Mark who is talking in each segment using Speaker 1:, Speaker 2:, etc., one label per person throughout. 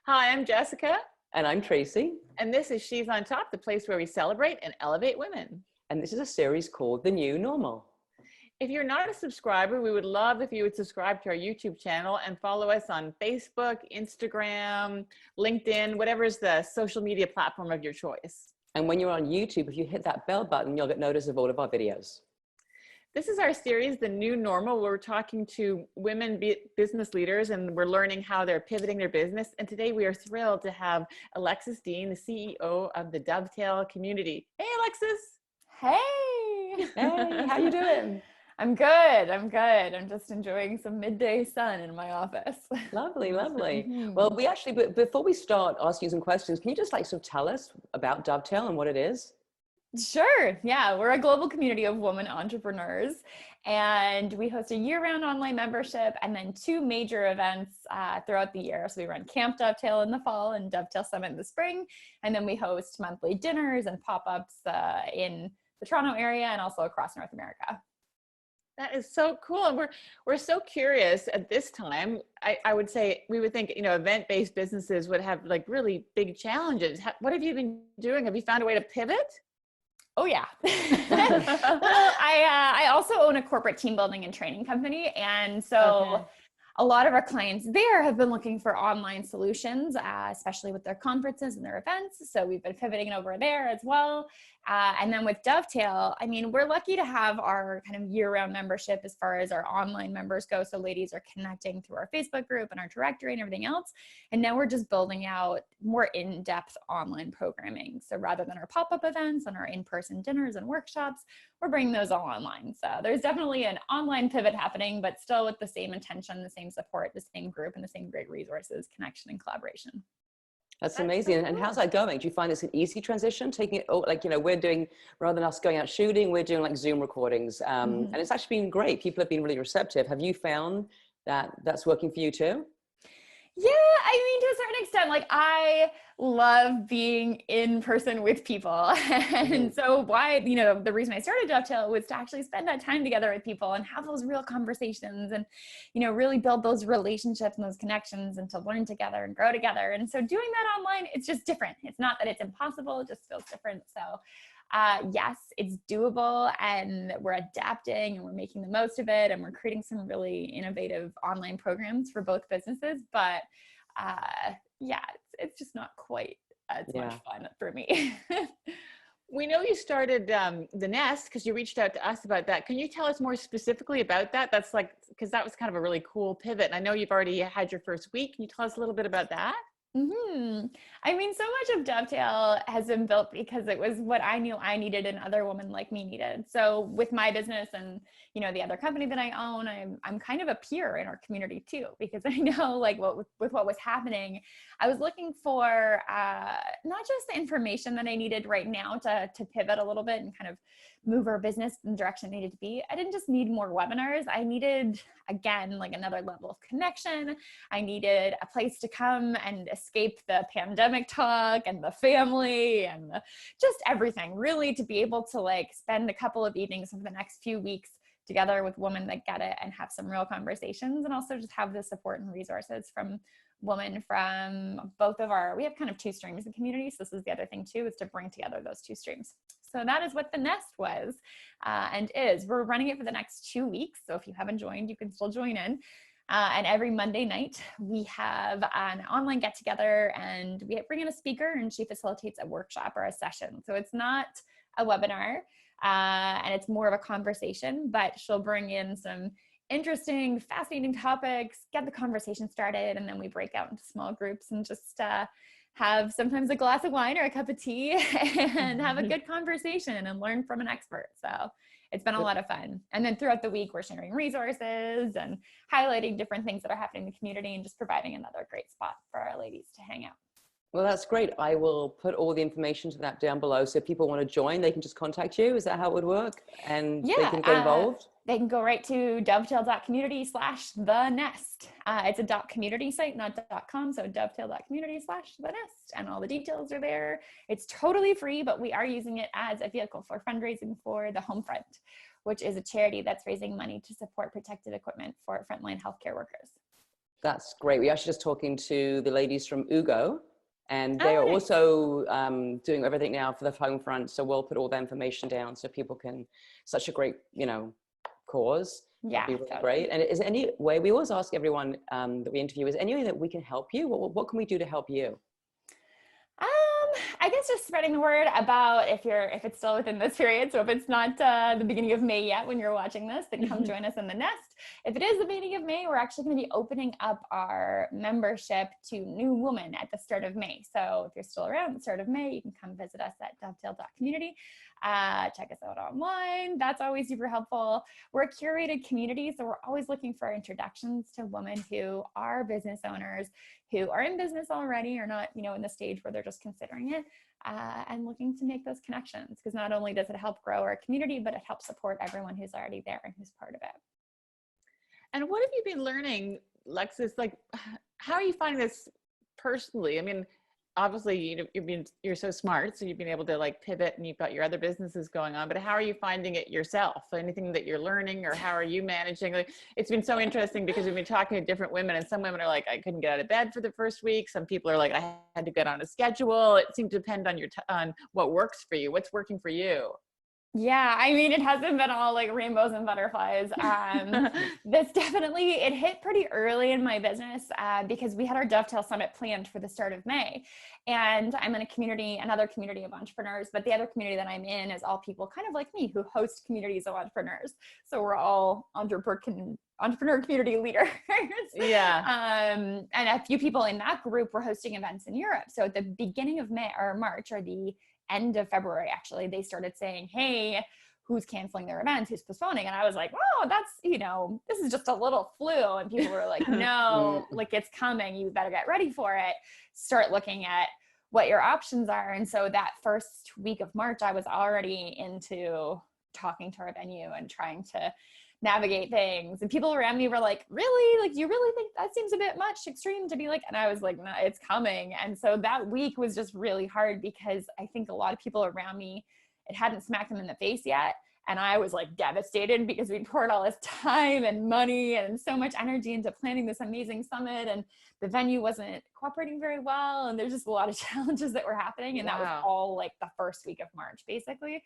Speaker 1: Hi, I'm Jessica,
Speaker 2: And I'm Tracy,
Speaker 1: and this is She's on Top, the place where we celebrate and elevate women.
Speaker 2: and this is a series called The New Normal.
Speaker 1: If you're not a subscriber, we would love if you would subscribe to our YouTube channel and follow us on Facebook, Instagram, LinkedIn, whatever is the social media platform of your choice.
Speaker 2: And when you're on YouTube, if you hit that bell button, you'll get notice of all of our videos.
Speaker 1: This is our series, The New Normal, where we're talking to women business leaders and we're learning how they're pivoting their business. And today we are thrilled to have Alexis Dean, the CEO of the Dovetail Community. Hey, Alexis.
Speaker 3: Hey.
Speaker 2: Hey, how you doing?
Speaker 3: I'm good. I'm just enjoying some midday sun in my office.
Speaker 2: Lovely, lovely.
Speaker 3: Mhm.
Speaker 2: Well, we actually, but before we start asking you some questions, can you just sort of tell us about Dovetail and what it is?
Speaker 3: Sure. Yeah, we're a global community of women entrepreneurs, and we host a year-round online membership and then two major events throughout the year. So we run Camp Dovetail in the fall and Dovetail Summit in the spring, and then we host monthly dinners and pop-ups in the Toronto area and also across North America.
Speaker 1: That is so cool. And we're so curious at this time. I would say we would think, event-based businesses would have like really big challenges. What have you been doing? Have you found a way to pivot?
Speaker 3: Oh yeah. Well, I also own a corporate team building and training company. And so a lot of our clients there have been looking for online solutions, especially with their conferences and their events. So we've been pivoting over there as well. And then with Dovetail, I mean, we're lucky to have our kind of year-round membership as far as our online members go. So ladies are connecting through our Facebook group and our directory and everything else. And now we're just building out more in-depth online programming. So rather than our pop-up events and our in-person dinners and workshops, we're bringing those all online. So there's definitely an online pivot happening, but still with the same intention, the same support, the same group, and the same great resources, connection, and collaboration.
Speaker 2: That's amazing.
Speaker 1: So cool.
Speaker 2: And how's that going? Do you find it's an easy transition? Taking it, we're doing, rather than us going out shooting, we're doing like Zoom recordings. And it's actually been great. People have been really receptive. Have you found that that's working for you too?
Speaker 3: Yeah, I mean, to a certain extent, like I love being in person with people. And so the reason I started Dovetail was to actually spend that time together with people and have those real conversations and, really build those relationships and those connections and to learn together and grow together. And so doing that online, it's just different. It's not that it's impossible, it just feels different. So yes, it's doable and we're adapting and we're making the most of it and we're creating some really innovative online programs for both businesses. But it's just not quite as much fun for me.
Speaker 1: We know you started the Nest because you reached out to us about that. Can you tell us more specifically about that? That's because that was kind of a really cool pivot. And I know you've already had your first week. Can you tell us a little bit about that?
Speaker 3: I mean, so much of Dovetail has been built because it was what I knew I needed and other women like me needed. So with my business and, the other company that I own, I'm kind of a peer in our community too, because I know with what was happening, I was looking for not just the information that I needed right now to pivot a little bit and kind of move our business in the direction it needed to be. I didn't just need more webinars. I needed, again, like another level of connection. I needed a place to come and escape the pandemic talk and the family and just everything, really, to be able to spend a couple of evenings over the next few weeks together with women that get it and have some real conversations, and also just have the support and resources from women from we have kind of two streams in community. So this is the other thing too, is to bring together those two streams. So that is what the Nest was and is. We're running it for the next 2 weeks. So if you haven't joined, you can still join in. And every Monday night, we have an online get together and we bring in a speaker and she facilitates a workshop or a session. So it's not a webinar and it's more of a conversation, but she'll bring in some interesting, fascinating topics, get the conversation started, and then we break out into small groups and just have sometimes a glass of wine or a cup of tea and have a good conversation and learn from an expert. So it's been a lot of fun. And then throughout the week, we're sharing resources and highlighting different things that are happening in the community and just providing another great spot for our ladies to hang out.
Speaker 2: Well, that's great. I will put all the information to that down below. So if people want to join, they can just contact you. Is that how it would work? And they can get involved?
Speaker 3: They can go right to dovetail.community/thenest. It's a .community site, not .com. So dovetail.community/thenest. And all the details are there. It's totally free, but we are using it as a vehicle for fundraising for the Homefront, which is a charity that's raising money to support protective equipment for frontline healthcare workers.
Speaker 2: That's great. We're actually just talking to the ladies from Ugo, and they
Speaker 1: Oh,
Speaker 2: are
Speaker 1: nice.
Speaker 2: also doing everything now for the home front. So we'll put all the information down so people can, such a great, cause.
Speaker 3: Yeah,
Speaker 2: That'd be really
Speaker 3: totally.
Speaker 2: great. And is there any way, we always ask everyone that we interview, is there any way that we can help you? What can we do to help you?
Speaker 3: I guess just spreading the word about if it's still within this period. So if it's not the beginning of May yet when you're watching this, then come join us in the nest. If it is the beginning of May, we're actually going to be opening up our membership to new women at the start of May. So if you're still around at the start of May, you can come visit us at Dovetail.community. Check us out online. That's always super helpful. We're a curated community, so we're always looking for introductions to women who are business owners, who are in business already or not, in the stage where they're just considering it, and looking to make those connections. Because not only does it help grow our community, but it helps support everyone who's already there and who's part of it.
Speaker 1: And what have you been learning, Alexis? Like, how are you finding this personally? I mean, obviously, you're so smart, so you've been able to like pivot, and you've got your other businesses going on. But how are you finding it yourself? Anything that you're learning, or how are you managing? Like, it's been so interesting because we've been talking to different women, and some women are like, I couldn't get out of bed for the first week. Some people are like, I had to get on a schedule. It seemed to depend on on what works for you. What's working for you?
Speaker 3: Yeah, I mean, it hasn't been all like rainbows and butterflies. This definitely, it hit pretty early in my business because we had our Dovetail Summit planned for the start of May. And I'm in another community of entrepreneurs, but the other community that I'm in is all people kind of like me who host communities of entrepreneurs. So we're all entrepreneur community leaders.
Speaker 1: Yeah.
Speaker 3: And a few people in that group were hosting events in Europe. So at the beginning of May or March, or the end of February, actually, they started saying, hey, who's canceling their events, who's postponing? And I was like, oh, that's, this is just a little flu. And people were like, no, like it's coming. You better get ready for it. Start looking at what your options are. And so that first week of March, I was already into talking to our venue and trying to navigate things. And people around me were like, really? Like, you really think that seems a bit much extreme to be like? And I was like, no, it's coming. And so that week was just really hard because I think a lot of people around me, it hadn't smacked them in the face yet. And I was like devastated because we poured all this time and money and so much energy into planning this amazing summit, and the venue wasn't cooperating very well. And there's just a lot of challenges that were happening. And that was all like the first week of March, basically.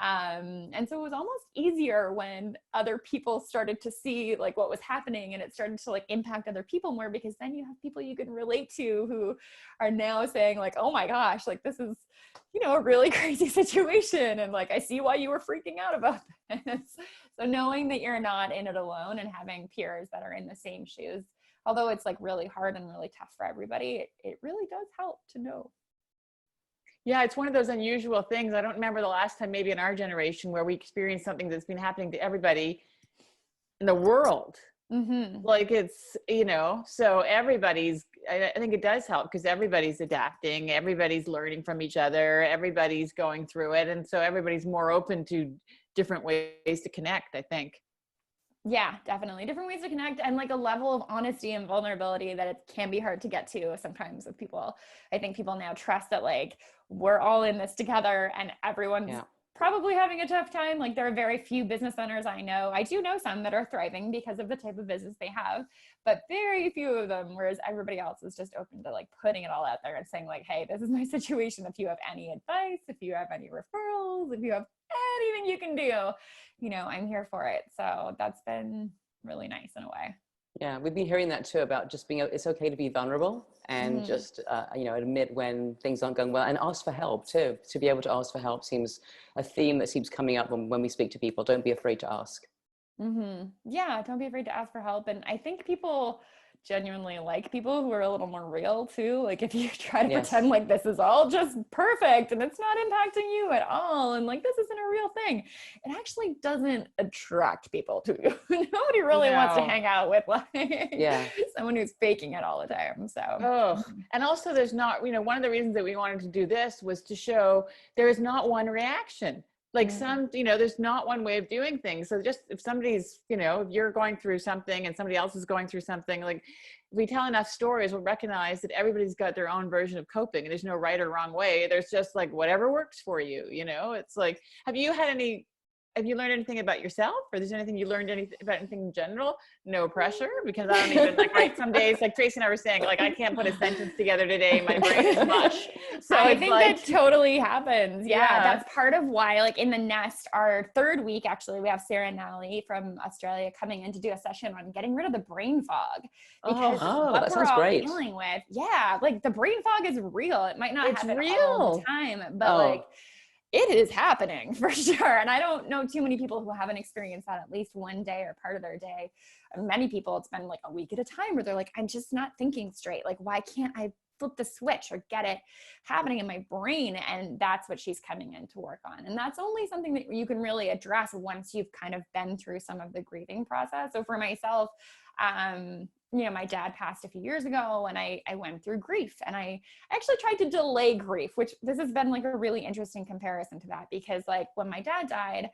Speaker 3: And so it was almost easier when other people started to see like what was happening, and it started to like impact other people more, because then you have people you can relate to who are now saying like, oh my gosh, like this is, a really crazy situation. And like, I see why you were freaking out about this. So knowing that you're not in it alone and having peers that are in the same shoes, although it's like really hard and really tough for everybody, it really does help to know.
Speaker 1: Yeah, it's one of those unusual things. I don't remember the last time, maybe in our generation, where we experienced something that's been happening to everybody in the world. Like it's, so everybody's, I think it does help because everybody's adapting, everybody's learning from each other, everybody's going through it. And so everybody's more open to different ways to connect, I think.
Speaker 3: Yeah, definitely. Different ways to connect, and like a level of honesty and vulnerability that it can be hard to get to sometimes with people. I think people now trust that like we're all in this together, and everyone's probably having a tough time. Like there are very few business owners I know. I do know some that are thriving because of the type of business they have, but very few of them, whereas everybody else is just open to like putting it all out there and saying like, hey, this is my situation. If you have any advice, if you have any referrals, if you have anything you can do, I'm here for it. So that's been really nice in a way.
Speaker 2: Yeah, we've been hearing that too, about just being, it's okay to be vulnerable and just, admit when things aren't going well, and ask for help too. To be able to ask for help seems a theme that seems coming up when we speak to people. Don't be afraid to ask.
Speaker 3: Yeah, don't be afraid to ask for help. And I think people genuinely like people who are a little more real too. Like if you try to pretend like this is all just perfect and it's not impacting you at all, and like this isn't a real thing, it actually doesn't attract people to you. Nobody really wants to hang out with like someone who's faking it all the time. So
Speaker 1: and also there's not, one of the reasons that we wanted to do this was to show there is not one reaction. Like there's not one way of doing things. So just if somebody's, if you're going through something and somebody else is going through something, like if we tell enough stories, we'll recognize that everybody's got their own version of coping, and there's no right or wrong way. There's just like whatever works for you, It's like, have you had any have you learned anything about yourself, or there's anything you learned about anything in general? No pressure, because I don't even like, right, some days, like Tracy and I were saying, like, I can't put a sentence together today. My brain is mush. So
Speaker 3: I
Speaker 1: it's
Speaker 3: think
Speaker 1: like,
Speaker 3: that totally happens. Yeah,
Speaker 1: Yeah.
Speaker 3: that's part of why, like in the nest, our third week, actually, we have Sarah and Natalie from Australia coming in to do a session on getting rid of the brain fog. Because
Speaker 2: Oh,
Speaker 3: what
Speaker 2: that
Speaker 3: we're
Speaker 2: sounds
Speaker 3: all
Speaker 2: great.
Speaker 3: dealing with, like the brain fog is real. It might not
Speaker 1: It's
Speaker 3: happen all
Speaker 1: real.
Speaker 3: the time, but like it is happening for sure. And I don't know too many people who haven't experienced that at least one day or part of their day. Many people, it's been like a week at a time where they're like, I'm just not thinking straight. Like, why can't I flip the switch or get it happening in my brain? And that's what she's coming in to work on. And that's only something that you can really address once you've kind of been through some of the grieving process. So for myself, my dad passed a few years ago, and I went through grief, and I actually tried to delay grief, which this has been like a really interesting comparison to that, because like when my dad died,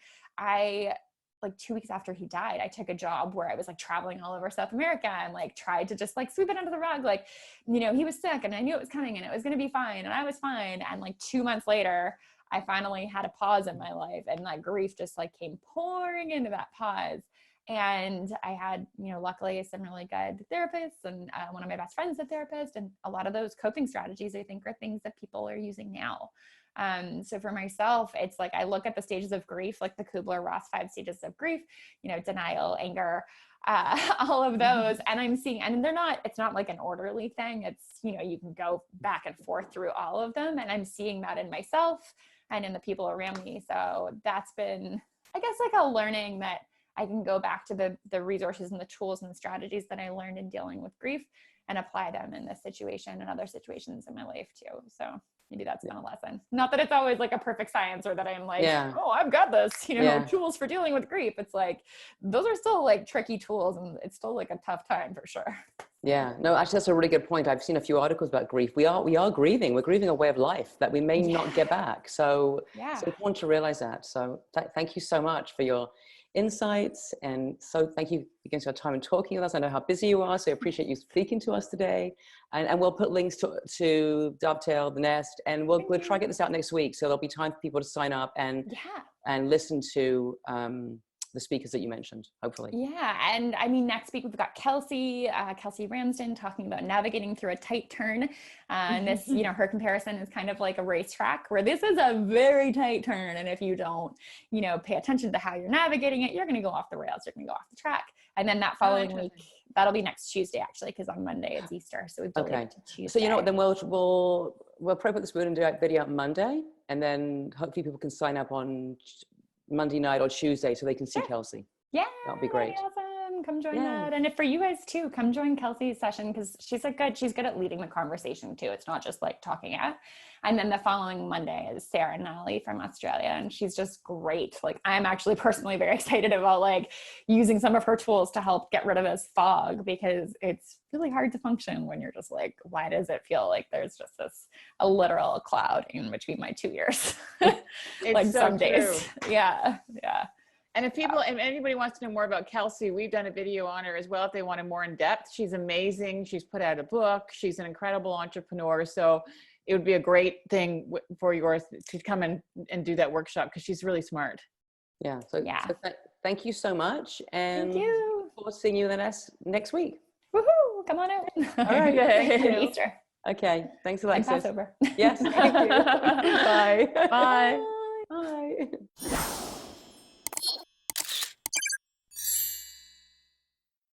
Speaker 3: like 2 weeks after he died, I took a job where I was like traveling all over South America and like tried to just like sweep it under the rug. Like, he was sick and I knew it was coming and it was going to be fine. And I was fine. And like 2 months later, I finally had a pause in my life, and that grief just like came pouring into that pause. And I had, luckily some really good therapists, and one of my best friends is a therapist, and a lot of those coping strategies, I think, are things that people are using now. So for myself, it's like, I look at the stages of grief, like the Kubler-Ross 5 stages of grief, denial, anger, all of those. And I'm seeing, and it's not like an orderly thing. It's, you can go back and forth through all of them. And I'm seeing that in myself and in the people around me. So that's been, I guess, like a learning that I can go back to the resources and the tools and the strategies that I learned in dealing with grief and apply them in this situation and other situations in my life too. So maybe that's been a lesson. Not that it's always like a perfect science, or that I'm like, oh, I've got this, tools for dealing with grief. It's like, those are still like tricky tools, and it's still like a tough time for sure.
Speaker 2: Yeah, no, actually, that's a really good point. I've seen a few articles about grief. We are grieving. We're grieving a way of life that we may not get back. So it's important to realize that. So thank you so much for your insights. And so thank you again for your time and talking with us. I know how busy you are, so I appreciate you speaking to us today. And we'll put links to Dovetail, the Nest, and we'll try to get this out next week. So there'll be time for people to sign up and listen to the speakers that you mentioned, hopefully.
Speaker 3: Yeah. And I mean, next week we've got Kelsey Ramsden talking about navigating through a tight turn. And this, her comparison is kind of like a racetrack, where this is a very tight turn. And if you don't, pay attention to how you're navigating it, you're going to go off the rails, you're going to go off the track. And then that following week, that'll be next Tuesday, actually, because on Monday it's Easter. So we've delayed to Tuesday.
Speaker 2: So you know what, then we'll probably put this video out Monday, and then hopefully people can sign up on Monday night or Tuesday so they can see Kelsey.
Speaker 3: Yeah,
Speaker 2: that'll be great.
Speaker 3: Awesome. Come join that. And if for you guys too, come join Kelsey's session, because she's good at leading the conversation too. It's not just like talking at. And then the following Monday is Sarah and Natalie from Australia, and she's just great. Like, I'm actually personally very excited about like using some of her tools to help get rid of this fog, because it's really hard to function when you're just like, why does it feel like there's just a literal cloud in between my 2 ears? Like so some days. Yeah.
Speaker 1: And if anybody wants to know more about Kelsey, we've done a video on her as well if they want it more in depth. She's amazing. She's put out a book. She's an incredible entrepreneur. So it would be a great thing for yours to come and do that workshop, because she's really smart.
Speaker 2: Yeah. So thank you so much. And
Speaker 3: thank you.
Speaker 2: Look forward to seeing you next week.
Speaker 3: Woohoo! Come on out.
Speaker 2: All right.
Speaker 3: Happy Easter.
Speaker 2: Okay. Thanks, Alexis.
Speaker 3: And Passover.
Speaker 2: Yes. Thank you. Bye.
Speaker 1: Bye.
Speaker 2: Bye.